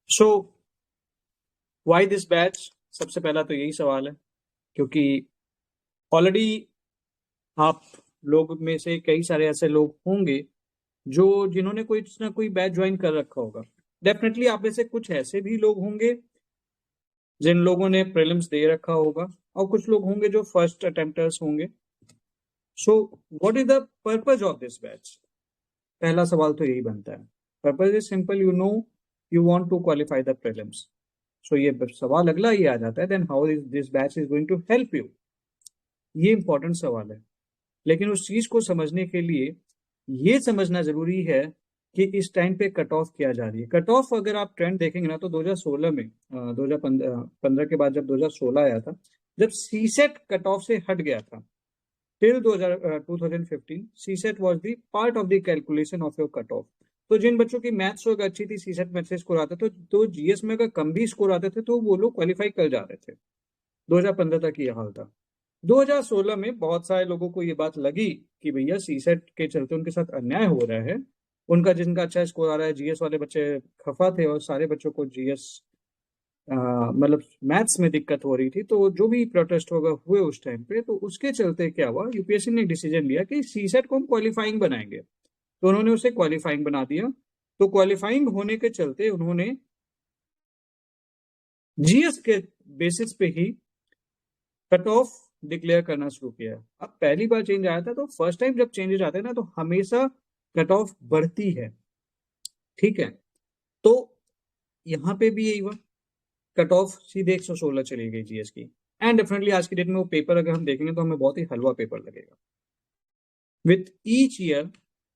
So why this batch? सबसे पहला तो यही सवाल है, क्योंकि ऑलरेडी आप लोग में से कई सारे ऐसे लोग होंगे जो जिन्होंने कोई ना कोई बैच ज्वाइन कर रखा होगा। डेफिनेटली आप में से कुछ ऐसे भी लोग होंगे जिन लोगों ने प्रीलिम्स दे रखा होगा, और कुछ लोग होंगे जो फर्स्ट अटेम्प्टर्स होंगे। So what is the purpose of this batch? पहला सवाल तो यही बनता है। Purpose is simple, you want to qualify the prelims. So ये सवाल अगला ये आ जाता है, then how is this batch is going to help you. ये इंपॉर्टेंट सवाल है, लेकिन उस चीज को समझने के लिए ये समझना जरूरी है कि इस टाइम पे कट ऑफ किया जा रही है। कट ऑफ अगर आप ट्रेंड देखेंगे ना, तो 2016 में 2015 के बाद जब 2016 आया था, जब सीसेट कट ऑफ से हट गया था, till 2015 CSAT was the part of the calculation of your cut off. तो जिन बच्चों की मैथ्स अगर अच्छी थी, सीसेट में अच्छे स्कोर आते थे, तो जीएस में अगर कम भी स्कोर आते थे तो वो लोग क्वालिफाई कर जा रहे थे। 2015 तक ये हाल था। 2016 में बहुत सारे लोगों को ये बात लगी कि भैया सीसेट के चलते उनके साथ अन्याय हो रहा है। उनका जिनका अच्छा स्कोर आ रहा है, जीएस वाले बच्चे खफा थे और सारे बच्चों को जीएस मतलब मैथ्स में दिक्कत हो रही थी। तो जो भी प्रोटेस्ट होगा हुए उस टाइम पे, तो उसके चलते क्या हुआ, यूपीएससी ने डिसीजन लिया कि सीसेट को हम क्वालिफाइंग बनाएंगे। तो उन्होंने उसे क्वालिफाइंग बना दिया। तो क्वालिफाइंग होने के चलते उन्होंने जीएस के बेसिस पे ही कट ऑफ डिक्लेयर करना शुरू किया। अब पहली बार चेंज आया था, तो फर्स्ट टाइम जब चेंजेस आते हैं ना, तो हमेशा कट ऑफ बढ़ती है। ठीक है, तो यहाँ पे भी यही हुआ, कट ऑफ सीधे 116 चली गई जीएस की। एंड डेफिनेटली आज की डेट में वो पेपर अगर हम देखेंगे तो हमें बहुत ही हलवा पेपर लगेगा। With each year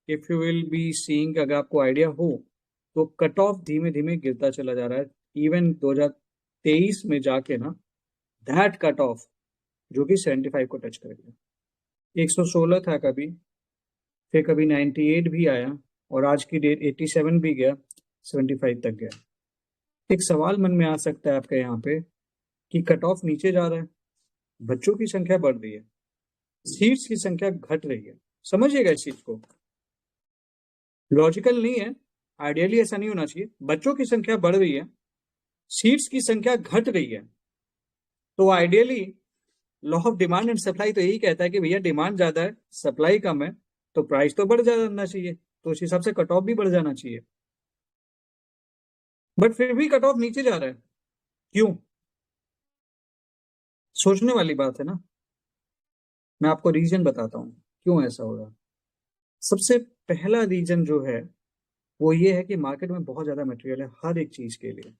if you will be seeing, अगर आपको आइडिया हो, तो कट ऑफ धीमे धीमे गिरता चला जा रहा है। इवन 2023 में जाके ना, दैट कट ऑफ जो कि 75 को टच कर गया। 116 था कभी, फिर कभी 98 भी आया, और आज की डेट 87 भी गया, 75 तक गया। एक सवाल मन में आ सकता है आपके यहाँ पे कि कट ऑफ नीचे जा रहा है, बच्चों की संख्या बढ़ रही है, सीट्स की संख्या घट रही है। समझिएगा इस चीज को, लॉजिकल नहीं है, आइडियली ऐसा नहीं होना चाहिए। बच्चों की संख्या बढ़ रही है, सीट्स की संख्या घट रही है, तो ideally law of demand and supply तो यही कहता है कि भैया डिमांड ज्यादा है, सप्लाई कम है, तो प्राइस तो बढ़ जाना चाहिए, तो उस हिसाब से कट ऑफ भी बढ़ जाना चाहिए। बट फिर भी कट ऑफ नीचे जा रहा है, क्यों? सोचने वाली बात है ना। मैं आपको रीजन बताता हूँ क्यों ऐसा हो रहा है। सबसे पहला रीजन जो है वो ये है कि मार्केट में बहुत ज्यादा मटेरियल है हर एक चीज के लिए।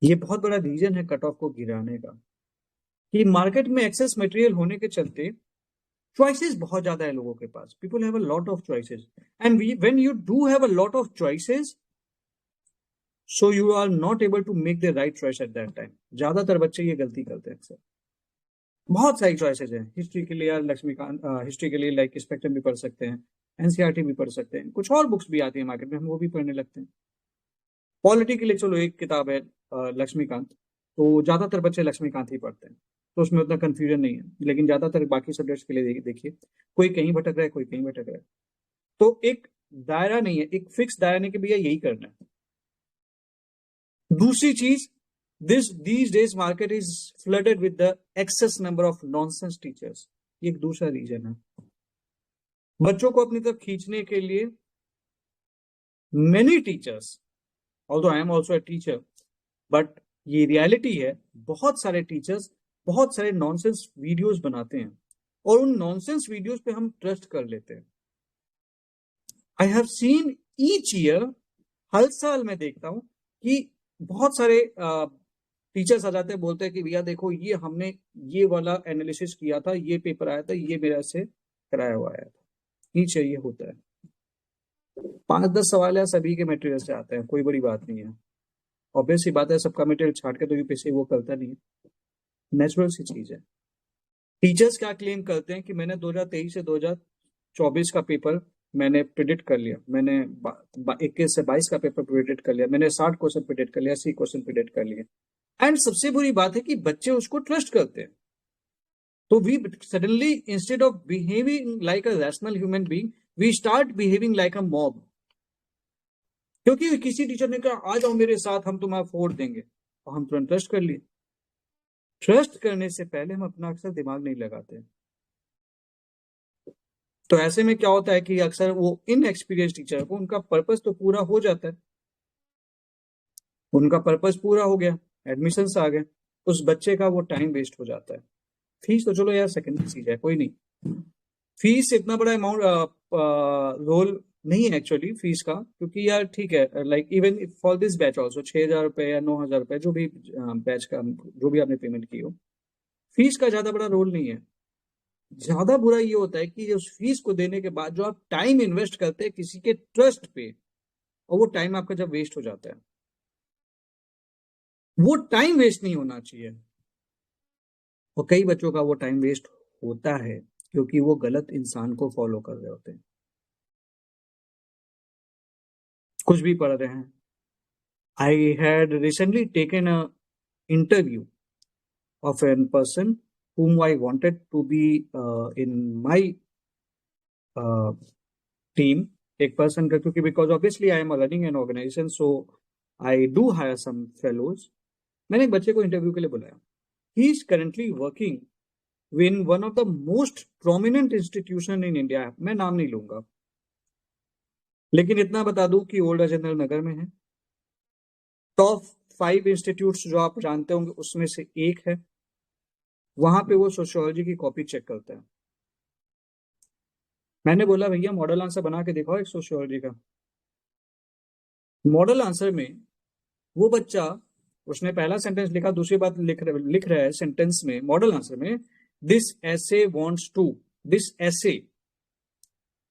ये बहुत बड़ा रीजन है कट ऑफ को गिराने का, कि मार्केट में एक्सेस मटेरियल होने के चलते चॉइसेस बहुत ज्यादा है लोगों के पास। People have a lot of choices, and when you do have a lot of choices, so you are not able to make the right choice at that time. ज्यादातर बच्चे ये गलती करते हैं अक्सर। बहुत सारी चॉइसेस हैं हिस्ट्री के लिए, यार लक्ष्मीकांत हिस्ट्री के लिए लाइक स्पेक्ट्रम भी पढ़ सकते हैं, एनसीईआरटी भी पढ़ सकते हैं, कुछ और बुक्स भी आती है मार्केट में, हम वो भी पढ़ने लगते हैं। पॉलिटी के लिए चलो एक किताब है लक्ष्मीकांत, तो ज्यादातर बच्चे लक्ष्मीकांत ही पढ़ते हैं, तो उसमें उतना कंफ्यूजन नहीं है। लेकिन ज्यादातर बाकी सब्जेक्ट्स के लिए देखिए, कोई कहीं भटक रहा है, कोई कहीं भटक रहा है। तो एक दायरा नहीं है, एक फिक्स दायरा नहीं कि भैया यही करना है। दूसरी चीज, these days market is flooded with the excess number of nonsense teachers। ये एक दूसरा रीजन है, बच्चों को अपनी तरफ खींचने के लिए many teachers, although I am also a teacher, but ये रियलिटी है, बहुत सारे टीचर्स बहुत सारे नॉनसेंस वीडियोस बनाते हैं, और उन नॉनसेंस वीडियोस पे हम ट्रस्ट कर लेते हैं। I have seen each year, हर साल मैं देखता हूं कि बहुत सारे टीचर्स आ जाते हैं, बोलते हैं कि भैया देखो ये हमने ये वाला एनालिसिस किया था, ये पेपर आया था, ये मेरा से कराया हुआ आया था। ही चाहिए होता है, 5-10 सवाल है, सभी के मटेरियल से आते हैं, कोई बड़ी बात नहीं है। ऑब्वियस सी बात है, सबका मटेरियल छाट के तो यूपीएससी वो करता नहीं है, नेचुरल सी चीज है। टीचर्स क्या क्लेम करते हैं कि मैंने 2023 से 2024 का पेपर मैंने प्रिडिक्ट कर लिया, मैंने 21 से 22 का पेपर प्रिडिक्ट कर लिया, मैंने 60 क्वेश्चन प्रिडिक्ट कर लिया, 80 क्वेश्चन प्रिडिक्ट कर लिया। एंड सबसे बुरी बात है कि बच्चे उसको ट्रस्ट करते हैं। तो we suddenly, instead of behaving like a rational human being, we start behaving like a mob. क्योंकि किसी टीचर ने कहा आ जाओ मेरे साथ, हम तुम्हें 4 देंगे, और हम तुरंत ट्रस्ट कर लिए। ट्रस्ट करने से पहले हम अपना अक्सर दिमाग नहीं लगाते। तो ऐसे में क्या होता है कि अक्सर वो इनएक्सपीरियंस टीचर को उनका पर्पस तो पूरा हो जाता है, उनका पर्पस पूरा हो गया, एडमिशन्स आ गए, उस बच्चे का वो टाइम वेस्ट हो जाता है। फीस तो चलो यार सेकेंडरी चीज है, कोई नहीं। फीस इतना बड़ा अमाउंट रोल नहीं है एक्चुअली फीस का, क्योंकि यार ठीक है, like even for this batch also 6,000 रुपए या 9,000 रुपए, जो भी बैच का जो भी आपने पेमेंट की हो, फीस का ज्यादा बड़ा रोल नहीं है। ज्यादा बुरा ये होता है कि उस फीस को देने के बाद जो आप टाइम इन्वेस्ट करते हैं किसी के ट्रस्ट पे, और वो टाइम आपका जब वेस्ट हो जाता है, वो टाइम वेस्ट नहीं होना चाहिए। और कई बच्चों का वो टाइम वेस्ट होता है क्योंकि वो गलत इंसान को फॉलो कर रहे होते हैं, कुछ भी पढ़ रहे हैं। I had recently taken a interview of a person whom I wanted to be in my uh, team, एक पर्सन का, क्योंकि because obviously I am running an organisation, so I do hire some fellows. मैंने एक बच्चे को interview के लिए बुलाया। He is currently working in one of the most prominent institution in India, मैं नाम नहीं लूंगा, लेकिन इतना बता दूं कि ओल्ड राजेंद्र नगर में है। टॉप 5 इंस्टीट्यूट्स जो आप जानते होंगे उसमें से एक है। वहां पे वो सोशियोलॉजी की कॉपी चेक करता है। मैंने बोला भैया मॉडल आंसर बना के दिखाओ एक सोशियोलॉजी का। मॉडल आंसर में वो बच्चा, उसने पहला सेंटेंस लिखा, दूसरी बात लिख रहा है सेंटेंस में, मॉडल आंसर में, दिस ऐसे वांट्स टू, दिस ऐसे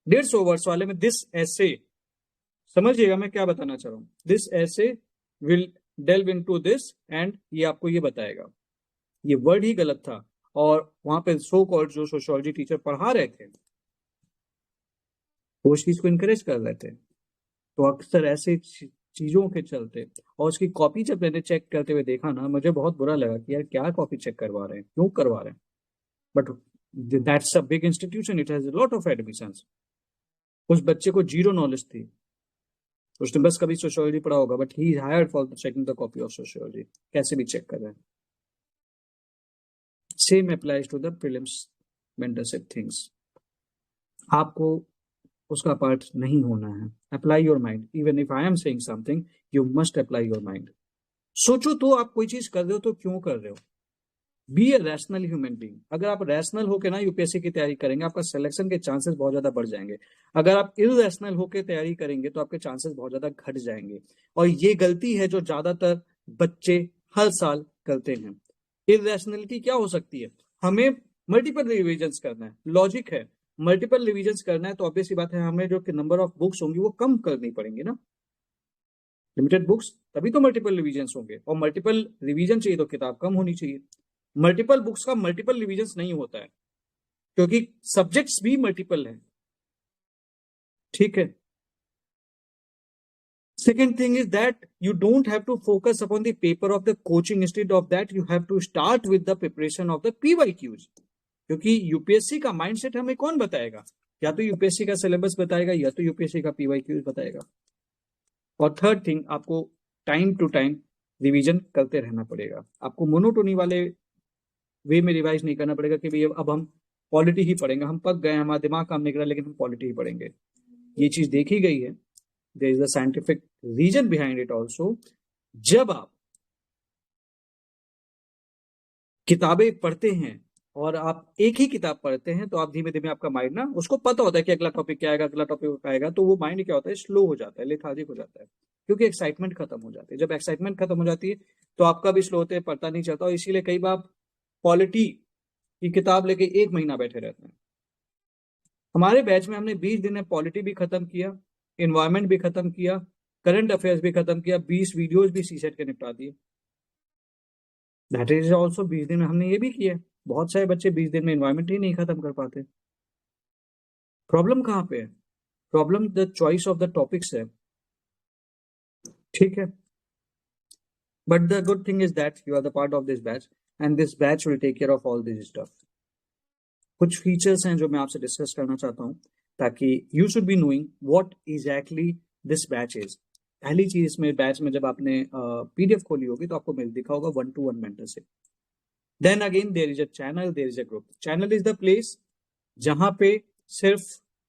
150 वर्ड्स वाले में दिस ऐसे, समझिएगा मैं क्या बताना चाह रहा हूं, दिस ऐसे will delve into this and, ये आपको ये बताएगा। ये वर्ड ही गलत था, और वहां पे सो कॉल्ड जो सोशियोलॉजी टीचर पढ़ा रहे थे वो उस चीज को इनकरेज कर रहे थे। तो अक्सर ऐसे चीजों के चलते, और उसकी कॉपी जब मैंने चेक करते हुए देखा ना, मुझे बहुत बुरा लगा कि यार क्या कॉपी चेक करवा रहे हैं, क्यों करवा रहे हैं। But that's a big institution, it has a lot of admissions. उस बच्चे को जीरो नॉलेज थी, उसने बस कभी सोशियोलॉजी पढ़ा होगा, but he hired for checking the copy of sociology, कैसे भी चेक कर रहे हैं। Same applies to the prelims mentorship things. आपको उसका पार्ट नहीं होना है। Apply your mind, even if I am saying something, you must apply your mind. सोचो तो आप कोई चीज कर रहे हो तो क्यों कर रहे हो। Be a rational human being. अगर आप रैशनल होकर ना यूपीएससी की तैयारी करेंगे, आपका सिलेक्शन के चांसेस बहुत ज्यादा बढ़ जाएंगे। अगर आप इररैशनल होकर तैयारी करेंगे तो आपके चांसेस बहुत ज्यादा घट जाएंगे। और ये गलती है जो ज्यादातर बच्चे हर साल करते हैं। इररैशनलिटी क्या हो सकती है, हमें मल्टीपल रिविजन करना है, लॉजिक है, मल्टीपल रिविजन करना है, तो ऑब्वियसली बात है हमें जो नंबर ऑफ बुक्स होंगी वो कम करनी पड़ेंगी ना। लिमिटेड बुक्स तभी तो मल्टीपल रिविजन होंगे, और मल्टीपल रिविजन चाहिए तो किताब कम होनी चाहिए। मल्टीपल बुक्स का मल्टीपल रिविजन नहीं होता है, क्योंकि सब्जेक्ट्स भी मल्टीपल हैं। ठीक है। Second thing is that you don't have to focus upon the paper of the coaching. Instead of that, you have to start with the preparation of the PYQs. क्योंकि UPSC का mindset हमें कौन बताएगा, या तो यूपीएससी का syllabus बताएगा या तो यूपीएससी का पीवाईक्यूज बताएगा। और थर्ड थिंग, आपको टाइम टू टाइम रिवीजन करते रहना पड़ेगा। आपको मोनोटोनी वाले वे में रिवाइज नहीं करना पड़ेगा कि भैया अब हम पॉलिटी ही पढ़ेंगे, हम पक गए, हमारा दिमाग काम नहीं कर रहा, लेकिन हम पॉलिटी ही पढ़ेंगे। ये चीज देखी गई है, there is a scientific reason behind it also. जब आप किताबें पढ़ते हैं और आप एक ही किताब पढ़ते हैं तो आप धीमे धीमे आपका माइंड ना, उसको पता होता है कि अगला टॉपिक क्या आएगा, अगला टॉपिक क्या आएगा, तो वो माइंड क्या होता है, स्लो हो जाता है, लेथार्जिक हो जाता है, क्योंकि एक्साइटमेंट खत्म हो जाती है। जब एक्साइटमेंट खत्म हो जाती है तो आपका भी स्लो होते है, पता नहीं चलता, और इसीलिए कई बार पॉलिटी की किताब लेके 1 महीना बैठे रहते हैं। हमारे बैच में हमने 20 दिन में पॉलिटी भी खत्म किया, इन्वायरमेंट भी खत्म किया, करंट अफेयर्स भी खत्म किया, 20 वीडियोज भी सीसेट के निपटा दिए। दैट इज ऑल्सो 20 दिन में हमने ये भी किया। बहुत सारे बच्चे 20 दिन में इन्वायरमेंट ही नहीं खत्म कर पाते। प्रॉब्लम कहाँ पे है, problem the choice of the topics है। ठीक है। But the good thing is that you are the part of this batch, and this batch will take care of all this stuff. कुछ फीचर्स हैं जो मैं आपसे डिस्कस करना चाहता हूँ, ताकि you should be knowing what exactly this batch is. पहली चीज इसमें बैच में जब आपने पीडीएफ खोली होगी तो आपको मिल दिखा होगा 1-to-1 mentorship. Then again there is a channel, there is a group. Channel is the place जहां पे सिर्फ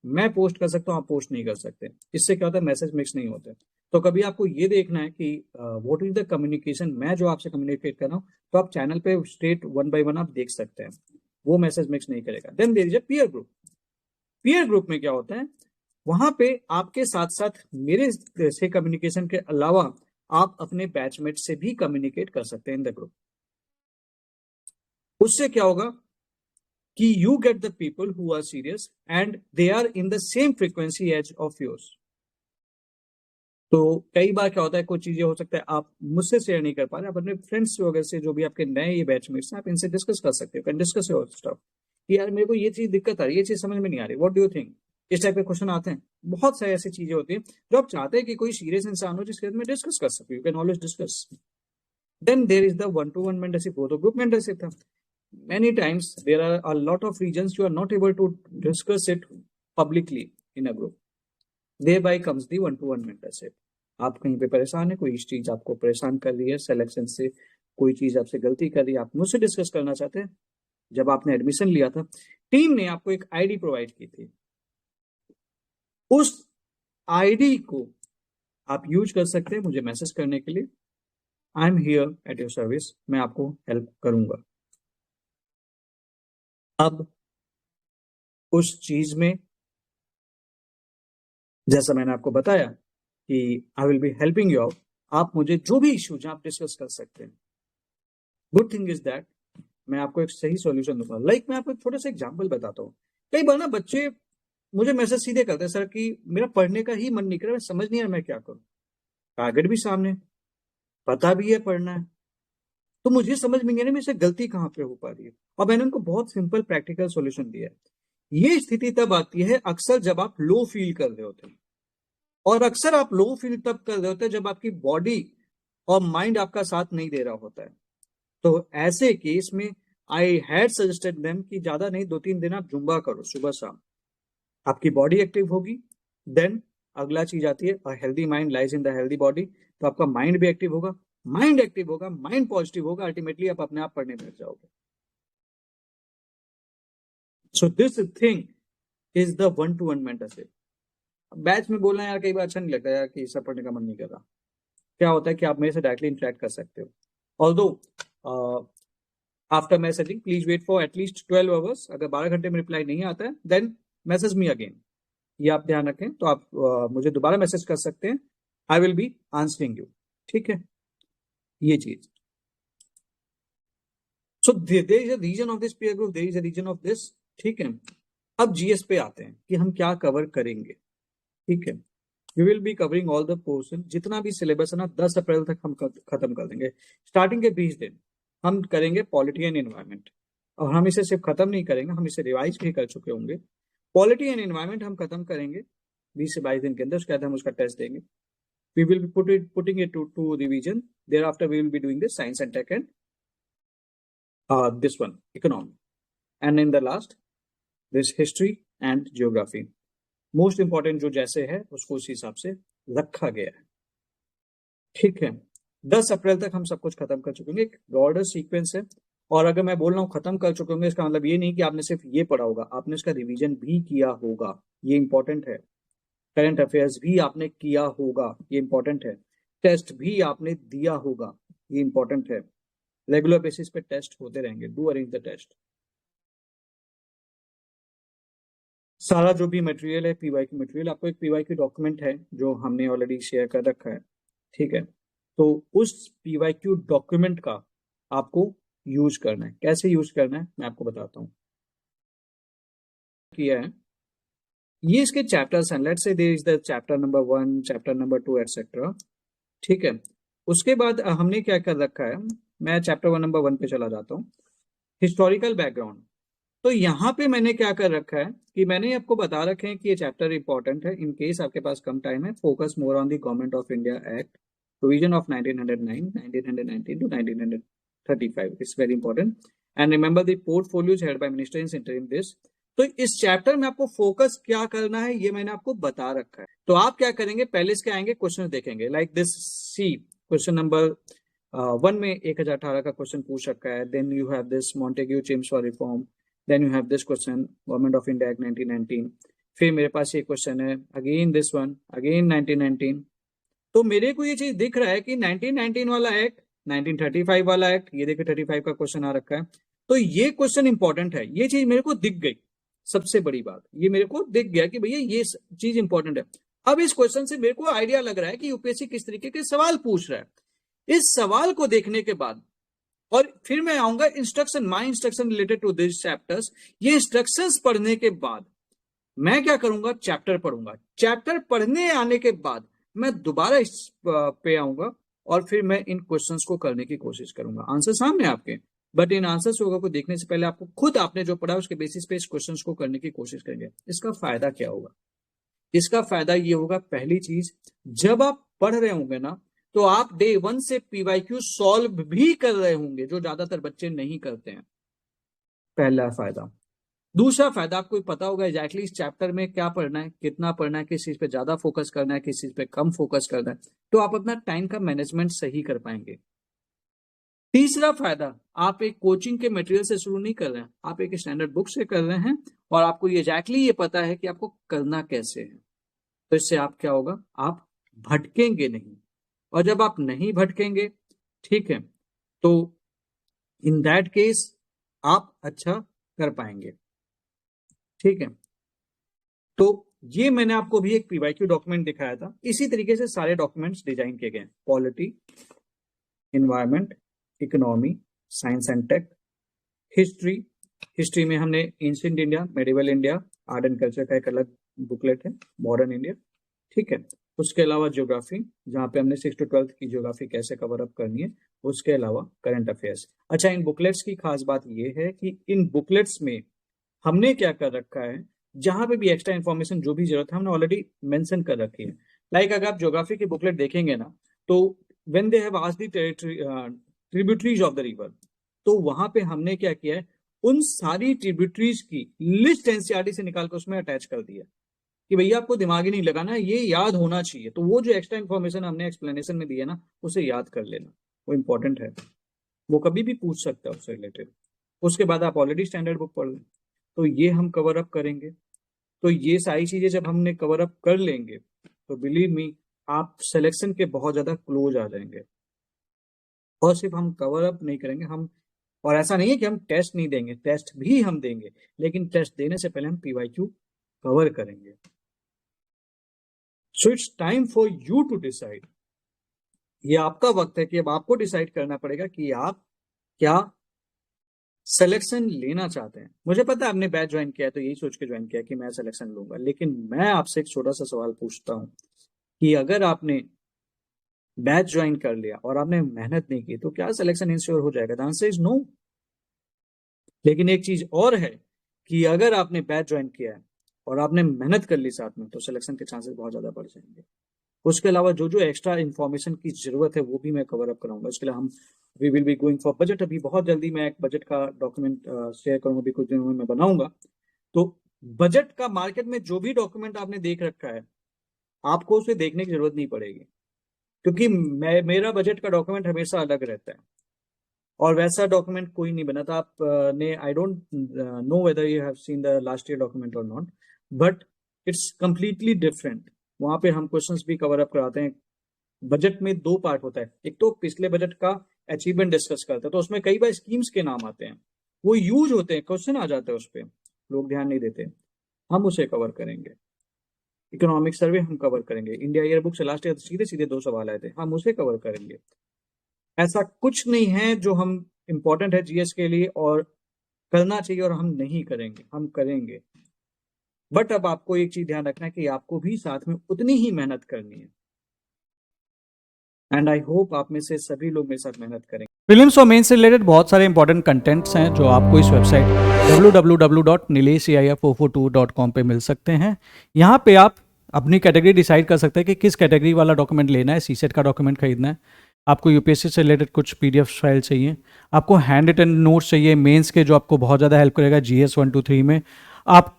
मैं पोस्ट कर सकता हूँ, आप पोस्ट नहीं कर सकते। इससे क्या होता है, मैसेज मिक्स नहीं होते। तो कभी आपको ये देखना है कि व्हाट इज द कम्युनिकेशन, मैं जो आपसे कम्युनिकेट कर रहा हूँ, तो आप चैनल पे स्ट्रेट 1 by 1 आप देख सकते हैं, वो मैसेज मिक्स नहीं करेगा। Then there is a peer group. Peer group में क्या होता है, वहां पे आपके साथ साथ मेरे से कम्युनिकेशन के अलावा आप अपने बैचमेट से भी कम्युनिकेट कर सकते हैं इन द ग्रुप। उससे क्या होगा कि you get the people who are serious and they are in the same frequency as of yours. तो कई बार क्या होता है, कुछ चीजें हो सकता है आप मुझसे शेयर नहीं कर पा रहे, आप अपने फ्रेंड्स वगैरह से, जो भी आपके नए ये बैचमेट्स हैं, आप इनसे डिस्कस कर सकते हो, कैन डिस्कस योर स्टफ कि यार मेरे को ये चीज दिक्कत आ रही है, ये चीज समझ में नहीं आ रही, व्हाट डू यू थिंक। इस टाइप के क्वेश्चन आते हैं। बहुत सारी ऐसी चीजें होती हैं जो आप चाहते हैं कि कोई सीरियस इंसान हो जिसके में डिस्कस कर सके, you can always discuss. Then there is the 1-to-1 mentorship, वो तो ग्रुप मेंटरशिप था। Many times there are a lot of regions you are not able to discuss it publicly in a group. Thereby comes the 1-to-1 mentorship. आप कहीं पे परेशान है, कोई चीज आपको परेशान कर रही है सिलेक्शन से, कोई चीज आपसे गलती कर रही है, आप मुझसे डिस्कस करना चाहते हैं। जब आपने एडमिशन लिया था, टीम ने आपको एक आईडी प्रोवाइड की थी, उस आईडी को आप यूज कर सकते हैं मुझे मैसेज करने के लिए। I am here at your service, मैं आपको हेल्प करूंगा। अब उस चीज में जैसा मैंने आपको बताया कि आई will be helping you out, आप मुझे जो भी इश्यूज आप डिस्कस कर सकते हैं। गुड थिंग इज दैट मैं आपको एक सही सॉल्यूशन दूंगा। मैं आपको एक छोटा सा एग्जांपल बताता हूँ। कई बार ना बच्चे मुझे मैसेज सीधे करते हैं, सर कि मेरा पढ़ने का ही मन नहीं कर रहा, मैं समझ नहीं आ रहा मैं क्या करूँ, टारगेट भी सामने, पता भी है पढ़ना है, तो मुझे समझ में नहीं आ रहा मेरे से गलती कहाँ पे हो पा रही है। और मैंने उनको बहुत सिंपल प्रैक्टिकल सॉल्यूशन दिया है। ये स्थिति तब आती है अक्सर जब आप लो फील कर रहे होते हैं, और अक्सर आप लो फील तब कर रहे होते हैं जब आपकी बॉडी और माइंड आपका साथ नहीं दे रहा होता है। तो ऐसे केस में आई हैड सजेस्टेड देम कि ज्यादा नहीं, 2-3 दिन आप जुम्बा करो सुबह शाम, आपकी बॉडी एक्टिव होगी। देन अगला चीज आती है, a healthy mind lies in the healthy body, तो आपका माइंड भी एक्टिव होगा, माइंड एक्टिव होगा, माइंड पॉजिटिव होगा, अल्टीमेटली आप अपने आप पढ़ने बैठ जाओगे। So this thing is the 1-to-1 mentorship. Batch में बोलना यार कई बार अच्छा नहीं लगता यार कि सब पढ़ने का मन नहीं कर रहा। क्या होता है कि आप मेरे से डायरेक्टली इंटरेक्ट कर सकते हो। Although after messaging please wait for at least 12 hours. अगर 12 घंटे में रिप्लाई नहीं आता है देन मैसेज मी अगेन, ये आप ध्यान रखें। तो आप मुझे दोबारा मैसेज कर सकते हैं, I will be answering you, ठीक है, ये चीज। So there is a reason of this peer group, there is a reason of this, ठीक है। अब जीएस पे आते हैं कि हम क्या कवर करेंगे, ठीक है। We will be covering all the portion, जितना भी सिलेबस है ना 10 अप्रैल तक हम खत्म कर देंगे। स्टार्टिंग के 20 दिन हम करेंगे पॉलिटी एंड एनवायरमेंट, और हम इसे सिर्फ खत्म नहीं करेंगे, हम इसे रिवाइज भी कर चुके होंगे। पॉलिटी एंड एनवायरमेंट हम खत्म करेंगे 20 से 22 दिन के अंदर, उसके बाद हम उसका टेस्ट देंगे। We will be putting it to revision, thereafter we will be doing this science and tech and this one economy, and in the last this history and geography, most important जो जैसे है उसको उस हिसाब से रखा गया है, ठीक है। 10 अप्रैल तक हम सब कुछ खत्म कर चुके हैं, एक ब्रॉडर सीक्वेंस है। और अगर मैं बोल रहा हूँ खत्म कर चुके होंगे, इसका मतलब ये नहीं कि आपने सिर्फ ये पढ़ा होगा, आपने इसका रिवीजन भी किया होगा, ये इंपॉर्टेंट है। करंट अफेयर्स भी आपने किया होगा, ये इंपॉर्टेंट है। टेस्ट भी आपने दिया होगा, ये इंपॉर्टेंट है। रेगुलर बेसिस पे टेस्ट होते रहेंगे, डू अरेंज द टेस्ट। सारा जो भी मटेरियल है पीवाई की मटेरियल, आपको एक पीवाई की डॉक्यूमेंट है जो हमने ऑलरेडी शेयर कर रखा है, ठीक है। तो उस पीवाई क्यू डॉक्यूमेंट का आपको यूज करना है। कैसे यूज करना है मैं आपको बताता हूँ। किया है, ये इसके चैप्टर्स हैं। Let's say there is the chapter number 1, chapter number 2 etcetera, ठीक है। उसके बाद हमने क्या कर रखा है, मैं चैप्टर 1 नंबर 1 पे चला जाता हूँ, हिस्टोरिकल बैकग्राउंड। तो यहाँ पे मैंने क्या कर रखा है कि मैंने आपको बता रखे हैं कि ये चैप्टर इंपॉर्टेंट है। इन केस आपके पास कम टाइम है, focus more on the government of India act provision of 1909, 1919 to 1935 it's very important. And remember the portfolios head by minister in interim this. तो इस चैप्टर में आपको फोकस क्या करना है ये मैंने आपको बता रखा है। तो आप क्या करेंगे, पहले इसके आएंगे क्वेश्चन देखेंगे, like this C question number 1 में 1018 का क्वेश्चन पूछ रखा है। Then you have this Montague चेम्स for reform, then you have this question government of India act 1919, फिर मेरे पास ये क्वेश्चन है अगेन दिस वन अगेन 1919। तो मेरे को ये चीज दिख रहा है कि 1919 वाला एक्ट, 1935 वाला एक्ट, ये देखिए 35 का क्वेश्चन आ रखा है। तो ये क्वेश्चन इंपॉर्टेंट है, ये चीज मेरे को दिख गई। सबसे बड़ी बात ये मेरे को दिख गया कि भैया ये चीज इंपॉर्टेंट है। अब इस क्वेश्चन से मेरे को आइडिया लग रहा है कि यूपीएससी किस तरीके के सवाल पूछ रहा है। इस सवाल को देखने के बाद और फिर मैं आऊंगा instruction, my instruction related to this chapters. ये इंस्ट्रक्शंस पढ़ने के बाद मैं क्या करूंगा, चैप्टर पढ़ूंगा। चैप्टर पढ़ने आने के बाद मैं दोबारा इस पे आऊंगा और फिर मैं इन क्वेश्चंस को करने की कोशिश करूंगा। आंसर सामने आपके, बट इन आंसर्स को देखने से पहले आपको खुद आपने जो पढ़ा उसके बेसिस पे इस क्वेश्चंस को करने की कोशिश करेंगे। इसका फायदा क्या होगा? इसका फायदा ये होगा, पहली चीज, जब आप पढ़ रहे होंगे ना तो आप डे 1 से पीवाईक्यू सॉल्व भी कर रहे होंगे, जो ज्यादातर बच्चे नहीं करते हैं। पहला फायदा। दूसरा फायदा, आपको पता होगा एग्जैक्टली इस चैप्टर में क्या पढ़ना है, कितना पढ़ना है, किस चीज पे ज्यादा फोकस करना है, किस चीज पे कम फोकस करना है, तो आप अपना टाइम का मैनेजमेंट सही कर पाएंगे। तीसरा फायदा, आप एक कोचिंग के मटेरियल से शुरू नहीं कर रहे हैं, आप एक स्टैंडर्ड बुक से कर रहे हैं और आपको एग्जैक्टली ये पता है कि आपको करना कैसे है। तो इससे आप क्या होगा, आप भटकेंगे नहीं। और जब आप नहीं भटकेंगे, ठीक है, तो इन दैट केस आप अच्छा कर पाएंगे। ठीक है, तो ये मैंने आपको भी एक पीवाईक्यू डॉक्यूमेंट दिखाया था। इसी तरीके से सारे डॉक्यूमेंट्स डिजाइन किए गए, polity, environment, economy, science and tech, history. History में हमने ancient India, medieval India, art and culture का एक अलग बुकलेट है, मॉडर्न इंडिया। ठीक है, उसके अलावा ज्योग्राफी, जहाँ पे हमने 6 to 12 की ज्योग्राफी कैसे कवर अप करनी है, उसके अलावा करंट अफेयर्स। अच्छा, इन बुकलेट्स की खास बात ये है कि इन बुकलेट्स में हमने क्या कर रखा है, जहां पे भी एक्स्ट्रा इन्फॉर्मेशन जो भी जरूरत है हमने ऑलरेडी मेंशन कर रखी है। लाइक अगर आप ज्योग्राफी की बुकलेट देखेंगे ना, तो when they have asked the tributaries of the river, तो वहां पे हमने क्या किया है, उन सारी ट्रिब्यूटरीज की लिस्ट एनसीईआरटी से निकाल कर उसमें अटैच कर दिया कि भैया आपको दिमाग ही नहीं लगाना, ये याद होना चाहिए। तो वो जो एक्स्ट्रा इन्फॉर्मेशन हमने एक्सप्लेनेशन में दी है ना, उसे याद कर लेना, वो इंपॉर्टेंट है, वो कभी भी पूछ सकता है उससे रिलेटेड। उसके बाद आप ऑलरेडी स्टैंडर्ड बुक पढ़ लें, तो ये हम कवर अप करेंगे। तो ये सारी चीजें जब हमने कवर अप कर लेंगे तो बिलीव मी, आप सिलेक्शन के बहुत ज्यादा क्लोज आ जाएंगे। और सिर्फ हम कवर अप नहीं करेंगे, हम, और ऐसा नहीं है कि हम टेस्ट नहीं देंगे, टेस्ट भी हम देंगे, लेकिन टेस्ट देने से पहले हम पीवाईक्यू कवर करेंगे। So it's time for you to decide. ये आपका वक्त है कि अब आपको डिसाइड करना पड़ेगा कि आप क्या सिलेक्शन लेना चाहते हैं। मुझे पता है आपने बैच ज्वाइन किया है तो यही सोच के ज्वाइन किया कि मैं सिलेक्शन लूंगा, लेकिन मैं आपसे एक छोटा सा सवाल पूछता हूं कि अगर आपने बैच ज्वाइन कर लिया और आपने मेहनत नहीं की तो क्या सिलेक्शन इंश्योर हो जाएगा? The answer is no. लेकिन एक चीज और है कि अगर आपने बैच ज्वाइन किया है और आपने मेहनत कर ली साथ में, तो सिलेक्शन के चांसेस बहुत ज्यादा बढ़ जाएंगे। उसके अलावा जो जो एक्स्ट्रा इन्फॉर्मेशन की जरूरत है वो भी मैं कवर अप कराऊंगा। उसके लिए हम we will be going for budget. अभी बहुत जल्दी मैं एक बजट का डॉक्यूमेंट शेयर करूंगा, अभी कुछ दिनों में मैं बनाऊंगा। तो बजट का मार्केट में जो भी डॉक्यूमेंट आपने देख रखा है, आपको उसे देखने की जरूरत नहीं पड़ेगी, क्योंकि मेरा बजट का डॉक्यूमेंट हमेशा अलग रहता है और वैसा डॉक्यूमेंट कोई नहीं बनाता। आप ने, I don't know whether you have seen the last year document और not, but it's completely different. वहां पे हम क्वेश्चंस भी कवर अप कराते हैं। बजट में 2 पार्ट होता है, एक तो पिछले बजट का अचीवमेंट डिस्कस करते हैं, तो उसमें कई बार स्कीम्स के नाम आते हैं, वो यूज होते हैं, क्वेश्चन आ जाते हैं उस पर, लोग ध्यान नहीं देते, हम उसे कवर करेंगे। इकोनॉमिक सर्वे हम कवर करेंगे, इंडिया ईयर बुक से लास्ट ईयर सीधे सीधे 2 सवाल आए थे, हम उसे कवर करेंगे। ऐसा कुछ नहीं है जो हम इंपॉर्टेंट है जीएस के लिए और करना चाहिए और हम नहीं करेंगे, हम करेंगे। बट अब आपको एक चीज ध्यान रखना है कि आपको भी साथ में उतनी ही मेहनत करनी है, एंड आई होप आप में से सभी लोग मेरे साथ मेहनत करेंगे। प्रीलिम्स और मेंस से रिलेटेड बहुत सारे इंपॉर्टेंट कंटेंट्स हैं जो आपको इस वेबसाइट www.nilesh442.com पे मिल सकते हैं। यहाँ पे आप अपनी कैटेगरी डिसाइड कर सकते हैं कि किस कैटेगरी वाला डॉक्यूमेंट लेना है। सीसेट का डॉक्यूमेंट खरीदना है, आपको यूपीएससी से रिलेटेड कुछ पीडीएफ फाइल चाहिए, आपको हैंड रिटन नोट्स चाहिए मेंस के, जो आपको बहुत ज़्यादा हेल्प करेगा जीएस 1 2 3 में, आप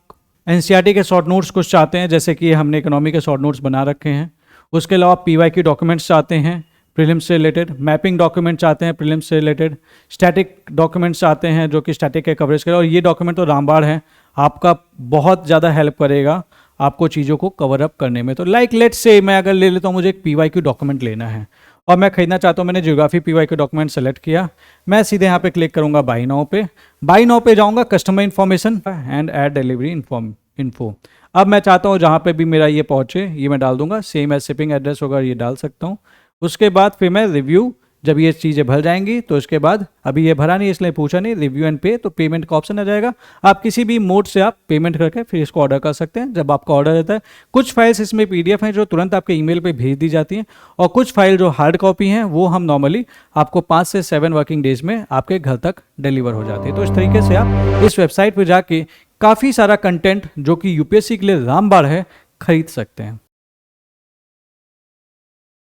एनसीईआरटी के शॉर्ट नोट्स कुछ चाहते हैं, जैसे कि हमने इकोनॉमी के शॉर्ट नोट्स बना रखे हैं। उसके अलावा पीवाई की डॉक्यूमेंट्स चाहते हैं प्रीलिम्स से रिलेटेड, मैपिंग डॉक्यूमेंट चाहते हैं प्रीलिम्स से रिलेटेड, स्टैटिक डॉक्यूमेंट्स चाहते हैं जो कि स्टैटिक के कवरेज करें। और ये डॉक्यूमेंट तो रामबाण है, आपका बहुत ज़्यादा हेल्प करेगा आपको चीज़ों को कवर अप करने में। तो लाइक लेट्स से मैं अगर ले लेता हूँ, मुझे एक पीवाई की डॉक्यूमेंट लेना है और मैं खरीदना चाहता हूँ, मैंने ज्योग्राफी पीवाई के डॉक्यूमेंट सेलेक्ट किया, मैं सीधे यहाँ पे क्लिक करूँगा बाई नाउ पे। बाई नाउ पे जाऊँगा, customer information and add delivery info. अब मैं चाहता हूँ जहाँ पे भी मेरा ये पहुँचे ये मैं डाल दूंगा, सेम एज शिपिंग एड्रेस होगा ये डाल सकता हूँ। उसके बाद फिर मैं रिव्यू, जब ये चीज़ें भर जाएंगी तो इसके बाद, अभी ये भरा नहीं इसलिए पूछा नहीं, रिव्यू एंड पे, तो पेमेंट का ऑप्शन आ जाएगा। आप किसी भी मोड से आप पेमेंट करके फिर इसको ऑर्डर कर सकते हैं। जब आपका ऑर्डर रहता है, कुछ फाइल्स इसमें पीडीएफ हैं जो तुरंत आपके ईमेल पे भेज दी जाती हैं, और कुछ फाइल जो हार्ड कॉपी हैं वो हम नॉर्मली आपको 5 से 7 वर्किंग डेज में आपके घर तक डिलीवर हो जाती है। तो इस तरीके से आप इस वेबसाइट पर जाके काफ़ी सारा कंटेंट जो कि यूपीएससी के लिए रामबाण है खरीद सकते हैं।